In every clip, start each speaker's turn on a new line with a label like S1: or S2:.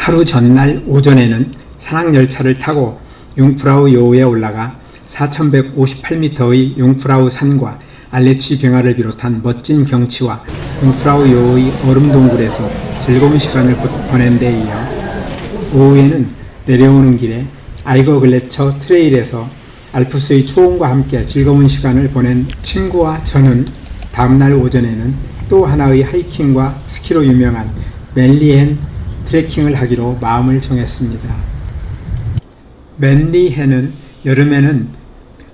S1: 하루 전날 오전에는 산악열차를 타고 융프라우 요흐에 올라가 4158m의 융프라우 산과 알레치 빙하를 비롯한 멋진 경치와 융프라우 요흐의 얼음 동굴에서 즐거운 시간을 보낸 데 이어 오후에는 내려오는 길에 아이거 글래처 트레일에서 알프스의 초원과 함께 즐거운 시간을 보낸 친구와 저는 다음날 오전에는 또 하나의 하이킹과 스키로 유명한 맨리헨 트레킹을 하기로 마음을 정했습니다. 맨리헨은 여름에는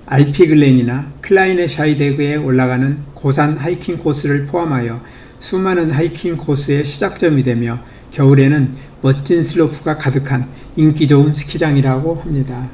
S1: 알피글렌이나 클라이네 샤이데그에 올라가는 고산 하이킹 코스를 포함하여 수많은 하이킹 코스의 시작점이 되며 겨울에는 멋진 슬로프가 가득한 인기 좋은 스키장이라고 합니다.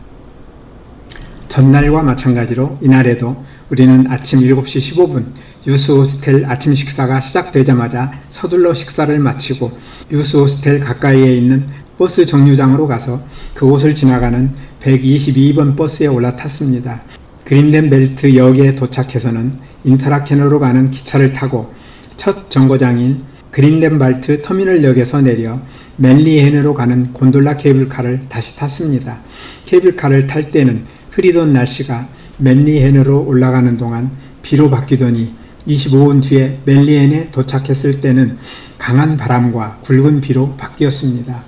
S1: 전날과 마찬가지로 이날에도 우리는 아침 7시 15분 유스 호스텔 아침 식사가 시작되자마자 서둘러 식사를 마치고 유스 호스텔 가까이에 있는 버스 정류장으로 가서 그곳을 지나가는 122번 버스에 올라탔습니다. 그린덴 벨트 역에 도착해서는 인터라켄으로 가는 기차를 타고 첫 정거장인 그린덴 발트 터미널역에서 내려 맨리헨으로 가는 곤돌라 케이블카를 다시 탔습니다. 케이블카를 탈 때는 흐리던 날씨가 맨리헨으로 올라가는 동안 비로 바뀌더니 25분 뒤에 맨리헨에 도착했을 때는 강한 바람과 굵은 비로 바뀌었습니다.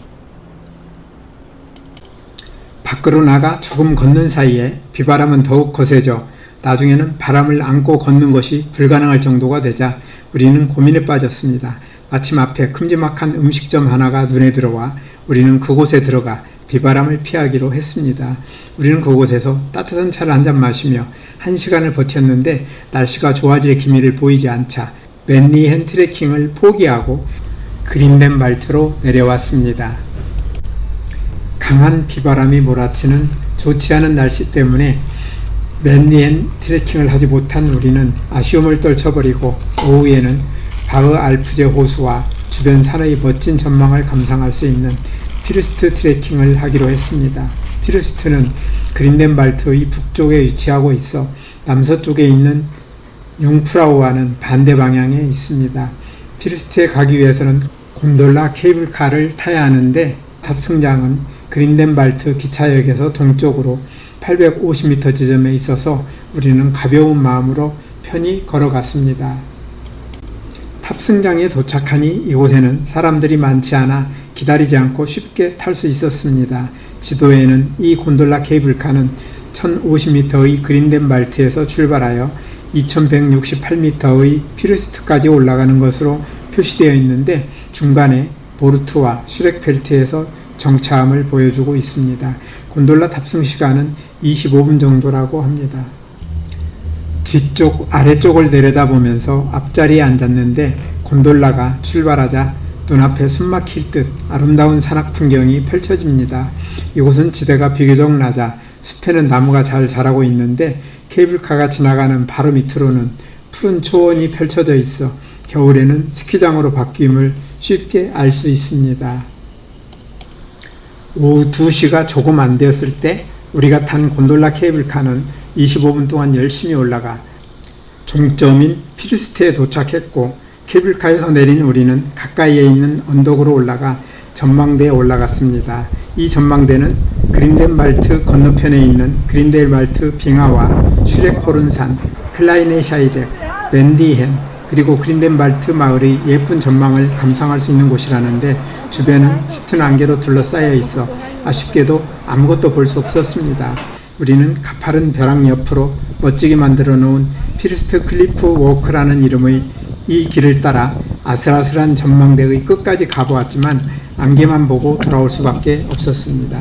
S1: 밖으로 나가 조금 걷는 사이에 비바람은 더욱 거세져 나중에는 바람을 안고 걷는 것이 불가능할 정도가 되자 우리는 고민에 빠졌습니다. 마침 앞에 큼지막한 음식점 하나가 눈에 들어와 우리는 그곳에 들어가 비바람을 피하기로 했습니다. 우리는 그곳에서 따뜻한 차를 한잔 마시며 1시간을 버텼는데 날씨가 좋아질 기미를 보이지 않자 맨리헨 트레킹을 포기하고 그린덴 발트로 내려왔습니다. 강한 비바람이 몰아치는 좋지 않은 날씨 때문에 맨리헨 트레킹을 하지 못한 우리는 아쉬움을 떨쳐버리고 오후에는 바흐 알프제 호수와 주변 산의 멋진 전망을 감상할 수 있는 피르스트 트레킹을 하기로 했습니다. 피르스트는 그린덴 발트의 북쪽에 위치하고 있어 남서쪽에 있는 융프라우와는 반대 방향에 있습니다. 피르스트에 가기 위해서는 곤돌라 케이블카를 타야 하는데 탑승장은 그린덴 발트 기차역에서 동쪽으로 850m 지점에 있어서 우리는 가벼운 마음으로 편히 걸어갔습니다. 탑승장에 도착하니 이곳에는 사람들이 많지 않아 기다리지 않고 쉽게 탈 수 있었습니다. 지도에는 이 곤돌라 케이블카는 1050m의 그린덴 발트에서 출발하여 2168m의 피르스트까지 올라가는 것으로 표시되어 있는데 중간에 보르트와 슈렉펠트에서 정차함을 보여주고 있습니다. 곤돌라 탑승 시간은 25분 정도라고 합니다. 뒤쪽 아래쪽을 내려다보면서 앞자리에 앉았는데 곤돌라가 출발하자 눈앞에 숨막힐 듯 아름다운 산악 풍경이 펼쳐집니다. 이곳은 지대가 비교적 낮아 숲에는 나무가 잘 자라고 있는데 케이블카가 지나가는 바로 밑으로는 푸른 초원이 펼쳐져 있어 겨울에는 스키장으로 바뀜을 쉽게 알 수 있습니다. 오후 2시가 조금 안 되었을 때 우리가 탄 곤돌라 케이블카는 25분 동안 열심히 올라가 종점인 피르스트에 도착했고 케이블카에서 내린 우리는 가까이에 있는 언덕으로 올라가 전망대에 올라갔습니다. 이 전망대는 그린덴 발트 건너편에 있는 그린덴 발트 빙하와 슈렉호른산, 클라이네 샤이덱, 맨리헨 그리고 그린덴 발트 마을의 예쁜 전망을 감상할 수 있는 곳이라는데 주변은 짙은 안개로 둘러싸여 있어 아쉽게도 아무것도 볼 수 없었습니다. 우리는 가파른 벼랑 옆으로 멋지게 만들어 놓은 피르스트 클리프 워크라는 이름의 이 길을 따라 아슬아슬한 전망대의 끝까지 가보았지만 안개만 보고 돌아올 수밖에 없었습니다.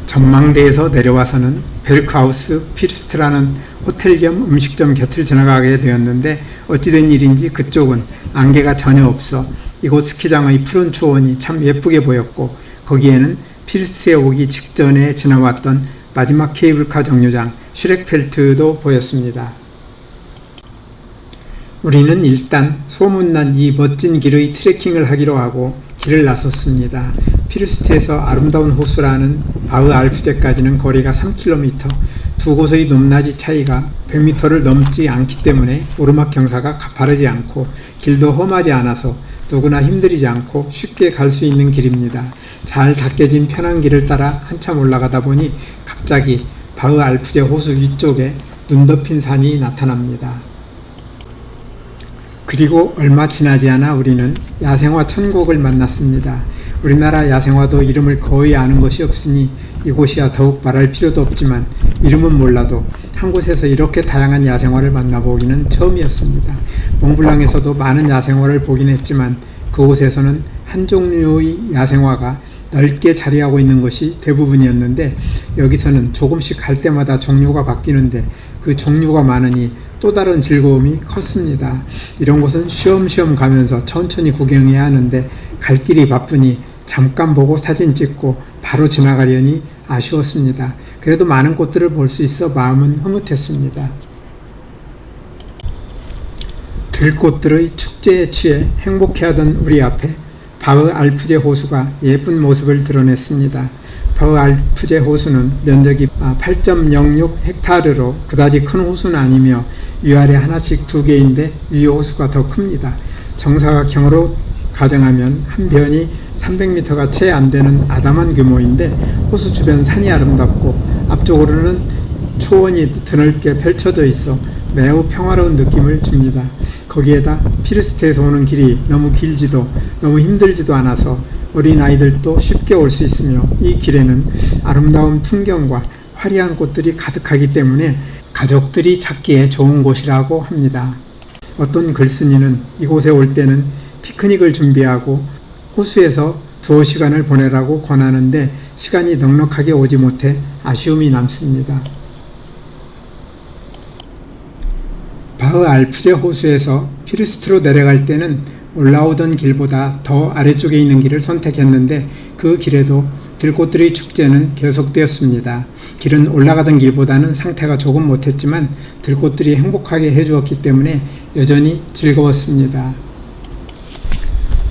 S1: 전망대에서 내려와서는 벨크하우스 피르스트라는 호텔 겸 음식점 곁을 지나가게 되었는데 어찌된 일인지 그쪽은 안개가 전혀 없어 이곳 스키장의 푸른 초원이 참 예쁘게 보였고 거기에는 피르스트에 오기 직전에 지나왔던 마지막 케이블카 정류장 슈렉펠트도 보였습니다. 우리는 일단 소문난 이 멋진 길의 트레킹을 하기로 하고 길을 나섰습니다. 피르스트에서 아름다운 호수라는 바흐 알프제까지는 거리가 3km, 두 곳의 높낮이 차이가 100m를 넘지 않기 때문에 오르막 경사가 가파르지 않고 길도 험하지 않아서 누구나 힘들이지 않고 쉽게 갈 수 있는 길입니다. 잘 닦여진 편한 길을 따라 한참 올라가다 보니 갑자기 바흐 알프제 호수 위쪽에 눈 덮인 산이 나타납니다. 그리고 얼마 지나지 않아 우리는 야생화 천국을 만났습니다. 우리나라 야생화도 이름을 거의 아는 것이 없으니 이곳이야 더욱 말할 필요도 없지만 이름은 몰라도 한 곳에서 이렇게 다양한 야생화를 만나보기는 처음이었습니다. 몽블랑에서도 많은 야생화를 보긴 했지만 그곳에서는 한 종류의 야생화가 넓게 자리하고 있는 것이 대부분이었는데 여기서는 조금씩 갈 때마다 종류가 바뀌는데 그 종류가 많으니 또 다른 즐거움이 컸습니다. 이런 곳은 쉬엄쉬엄 가면서 천천히 구경해야 하는데 갈 길이 바쁘니 잠깐 보고 사진 찍고 바로 지나가려니 아쉬웠습니다. 그래도 많은 꽃들을 볼 수 있어 마음은 흐뭇했습니다. 들꽃들의 축제에 취해 행복해하던 우리 앞에 바흐 알프제 호수가 예쁜 모습을 드러냈습니다. 바흐 알프제 호수는 면적이 8.06 헥타르로 그다지 큰 호수는 아니며 위아래 하나씩 두 개인데 위 호수가 더 큽니다. 정사각형으로 가정하면 한 변이 300m가 채 안 되는 아담한 규모인데 호수 주변 산이 아름답고 앞쪽으로는 초원이 드넓게 펼쳐져 있어 매우 평화로운 느낌을 줍니다. 거기에다 피르스트에서 오는 길이 너무 길지도 너무 힘들지도 않아서 어린아이들도 쉽게 올 수 있으며 이 길에는 아름다운 풍경과 화려한 꽃들이 가득하기 때문에 가족들이 찾기에 좋은 곳이라고 합니다. 어떤 글쓴이는 이곳에 올 때는 피크닉을 준비하고 호수에서 두어 시간을 보내라고 권하는데 시간이 넉넉하게 오지 못해 아쉬움이 남습니다. 바흐 알프제 호수에서 피르스트로 내려갈 때는 올라오던 길보다 더 아래쪽에 있는 길을 선택했는데 그 길에도 들꽃들의 축제는 계속되었습니다. 길은 올라가던 길보다는 상태가 조금 못했지만 들꽃들이 행복하게 해주었기 때문에 여전히 즐거웠습니다.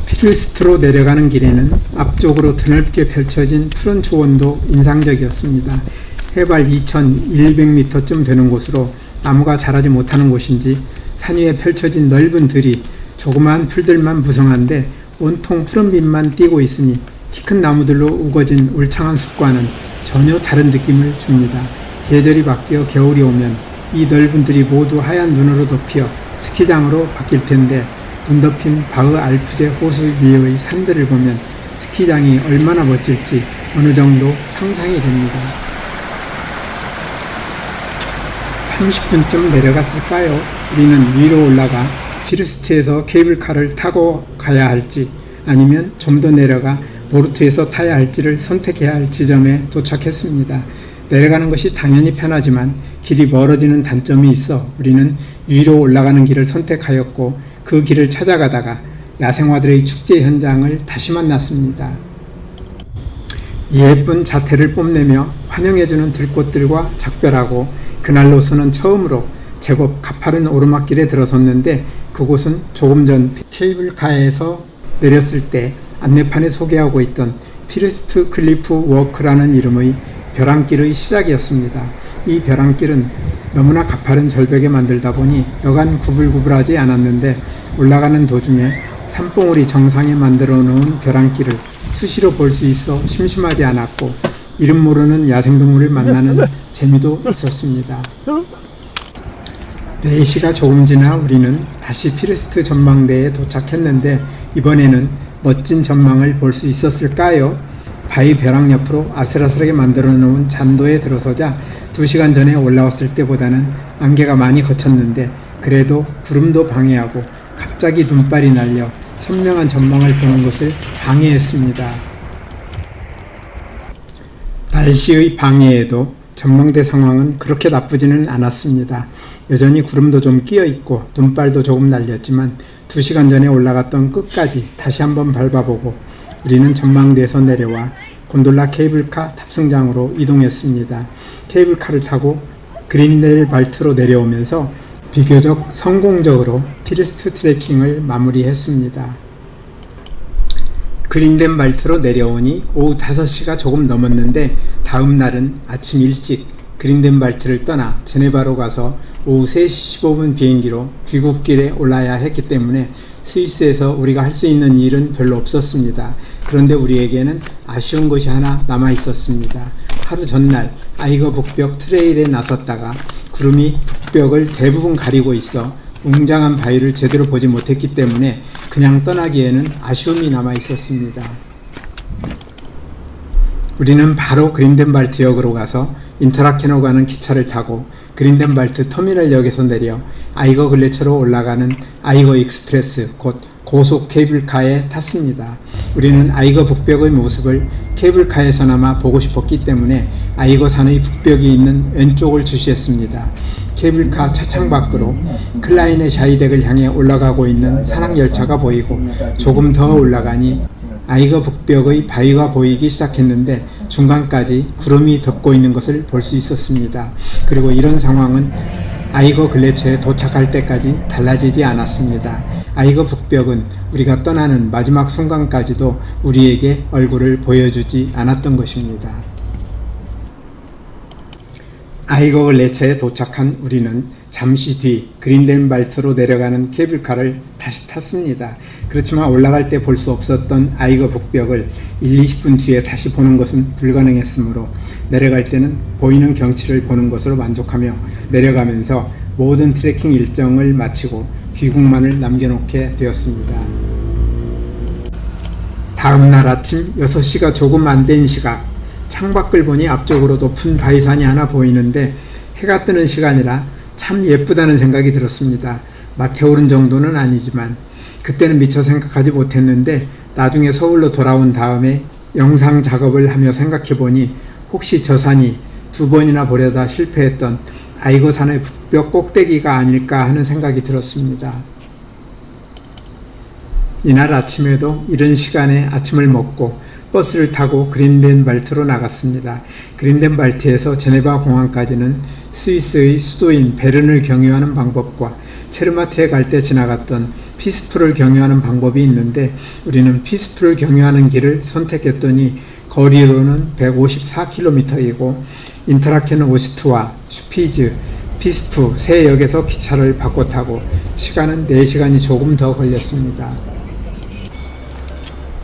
S1: 피르스트로 내려가는 길에는 앞쪽으로 드넓게 펼쳐진 푸른 초원도 인상적이었습니다. 해발 2,200m쯤 되는 곳으로 나무가 자라지 못하는 곳인지 산 위에 펼쳐진 넓은 들이 조그마한 풀들만 무성한데 온통 푸른빛만 띄고 있으니 키 큰 나무들로 우거진 울창한 숲과는 전혀 다른 느낌을 줍니다. 계절이 바뀌어 겨울이 오면 이 넓은 들이 모두 하얀 눈으로 덮여 스키장으로 바뀔 텐데 눈 덮인 바흐 알프제 호수 위의 산들을 보면 스키장이 얼마나 멋질지 어느 정도 상상이 됩니다. 30분쯤 내려갔을까요? 우리는 위로 올라가 피르스트에서 케이블카를 타고 가야 할지 아니면 좀 더 내려가 보르트에서 타야 할지를 선택해야 할 지점에 도착했습니다. 내려가는 것이 당연히 편하지만 길이 멀어지는 단점이 있어 우리는 위로 올라가는 길을 선택하였고 그 길을 찾아가다가 야생화들의 축제 현장을 다시 만났습니다. 예쁜 자태를 뽐내며 환영해주는 들꽃들과 작별하고 그날로서는 처음으로 제법 가파른 오르막길에 들어섰는데 그곳은 조금 전 케이블카에서 내렸을 때 안내판에 소개하고 있던 피르스트 클리프 워크라는 이름의 벼랑길의 시작이었습니다. 이 벼랑길은 너무나 가파른 절벽에 만들다 보니 여간 구불구불하지 않았는데 올라가는 도중에 산봉우리 정상에 만들어 놓은 벼랑길을 수시로 볼 수 있어 심심하지 않았고 이름 모르는 야생동물을 만나는 재미도 있었습니다. 4시가 조금 지나 우리는 다시 피르스트 전망대에 도착했는데 이번에는 멋진 전망을 볼 수 있었을까요? 바위 벼랑 옆으로 아슬아슬하게 만들어 놓은 잔도에 들어서자 2시간 전에 올라왔을 때보다는 안개가 많이 걷혔는데 그래도 구름도 방해하고 갑자기 눈발이 날려 선명한 전망을 보는 것을 방해했습니다. 날씨의 방해에도 전망대 상황은 그렇게 나쁘지는 않았습니다. 여전히 구름도 좀 끼어있고 눈발도 조금 날렸지만 2시간 전에 올라갔던 끝까지 다시 한번 밟아보고 우리는 전망대에서 내려와 곤돌라 케이블카 탑승장으로 이동했습니다. 케이블카를 타고 그린델 발트로 내려오면서 비교적 성공적으로 피르스트 트레킹을 마무리했습니다. 그린델 발트로 내려오니 오후 5시가 조금 넘었는데 다음 날은 아침 일찍 그린델 발트를 떠나 제네바로 가서 오후 3시 15분 비행기로 귀국길에 올라야 했기 때문에 스위스에서 우리가 할 수 있는 일은 별로 없었습니다. 그런데 우리에게는 아쉬운 것이 하나 남아 있었습니다. 하루 전날 아이거 북벽 트레일에 나섰다가 구름이 북벽을 대부분 가리고 있어 웅장한 바위를 제대로 보지 못했기 때문에 그냥 떠나기에는 아쉬움이 남아 있었습니다. 우리는 바로 그린덴발트 역으로 가서 인터라켄으로 가는 기차를 타고 그린덴발트 터미널역에서 내려 아이거 글레처로 올라가는 아이거 익스프레스 곧 고속 케이블카에 탔습니다. 우리는 아이거 북벽의 모습을 케이블카에서나마 보고 싶었기 때문에 아이거 산의 북벽이 있는 왼쪽을 주시했습니다. 케이블카 차창 밖으로 클라이네 샤이덱을 향해 올라가고 있는 산악열차가 보이고 조금 더 올라가니 아이거 북벽의 바위가 보이기 시작했는데 중간까지 구름이 덮고 있는 것을 볼 수 있었습니다. 그리고 이런 상황은 아이거 글레처에 도착할 때까지 달라지지 않았습니다. 아이거 북벽은 우리가 떠나는 마지막 순간까지도 우리에게 얼굴을 보여주지 않았던 것입니다. 아이거 글레처에 도착한 우리는 잠시 뒤 그린덴발트로 내려가는 케이블카를 다시 탔습니다. 그렇지만 올라갈 때 볼 수 없었던 아이거 북벽을 1-20분 뒤에 다시 보는 것은 불가능했으므로 내려갈 때는 보이는 경치를 보는 것으로 만족하며 내려가면서 모든 트레킹 일정을 마치고 귀국만을 남겨놓게 되었습니다. 다음날 아침 6시가 조금 안 된 시각, 창밖을 보니 앞쪽으로 높은 바위산이 하나 보이는데 해가 뜨는 시간이라 참 예쁘다는 생각이 들었습니다. 마테오른 정도는 아니지만 그때는 미처 생각하지 못했는데 나중에 서울로 돌아온 다음에 영상 작업을 하며 생각해보니 혹시 저 산이 2번이나 보려다 실패했던 아이거 산의 북벽 꼭대기가 아닐까 하는 생각이 들었습니다. 이날 아침에도 이른 시간에 아침을 먹고 버스를 타고 그린덴발트로 나갔습니다. 그린덴발트에서 제네바 공항까지는 스위스의 수도인 베른을 경유하는 방법과 체르마트에 갈 때 지나갔던 피스풀을 경유하는 방법이 있는데 우리는 피스풀을 경유하는 길을 선택했더니 거리로는 154km이고 인터라켄 오스트와 슈피즈, 피스프 세 역에서 기차를 바꿔 타고 시간은 4시간이 조금 더 걸렸습니다.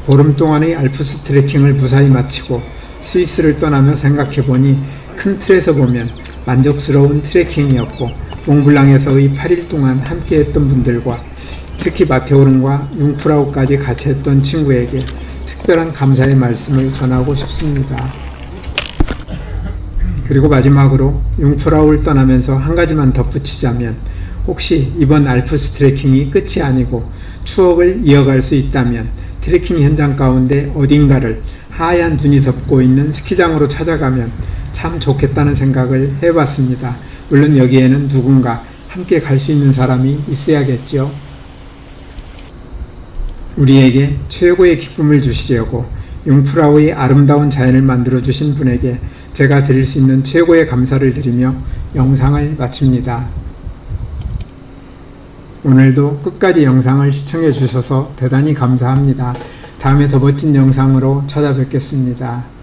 S1: 보름 동안의 알프스 트레킹을 무사히 마치고 스위스를 떠나며 생각해보니 큰 틀에서 보면 만족스러운 트레킹이었고 몽블랑에서의 8일 동안 함께했던 분들과 특히 마테오른과 융프라우까지 같이 했던 친구에게 특별한 감사의 말씀을 전하고 싶습니다. 그리고 마지막으로 융프라우를 떠나면서 한 가지만 덧붙이자면 혹시 이번 알프스 트레킹이 끝이 아니고 추억을 이어갈 수 있다면 트레킹 현장 가운데 어딘가를 하얀 눈이 덮고 있는 스키장으로 찾아가면 참 좋겠다는 생각을 해봤습니다. 물론 여기에는 누군가 함께 갈 수 있는 사람이 있어야겠죠. 우리에게 최고의 기쁨을 주시려고 융프라우의 아름다운 자연을 만들어주신 분에게 제가 드릴 수 있는 최고의 감사를 드리며 영상을 마칩니다. 오늘도 끝까지 영상을 시청해 주셔서 대단히 감사합니다. 다음에 더 멋진 영상으로 찾아뵙겠습니다.